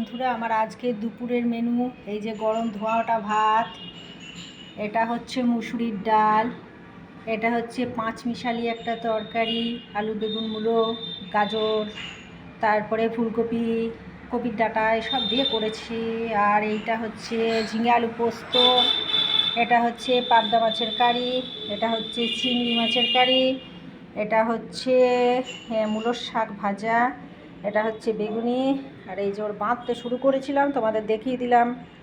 বন্ধুরা, আমার আজকে দুপুরের মেনু এই যে গরম ধোয়া ভাত, এটা হচ্ছে মুসুরির ডাল, এটা হচ্ছে পাঁচমিশালি একটা তরকারি, আলু বেগুন মূলো গাজর, তারপরে ফুলকপি, কপির ডাঁটা এসব দিয়ে করেছি। আর এইটা হচ্ছে ঝিঙে আলু পোস্ত, এটা হচ্ছে পাবদা মাছের কারি, এটা হচ্ছে চিংড়ি মাছের কারি, এটা হচ্ছে মূলোর শাক ভাজা, এটা হচ্ছে বেগুনি। আর এই যে ওর বাঁধতে শুরু করেছিলাম, তোমাদের দেখিয়ে দিলাম।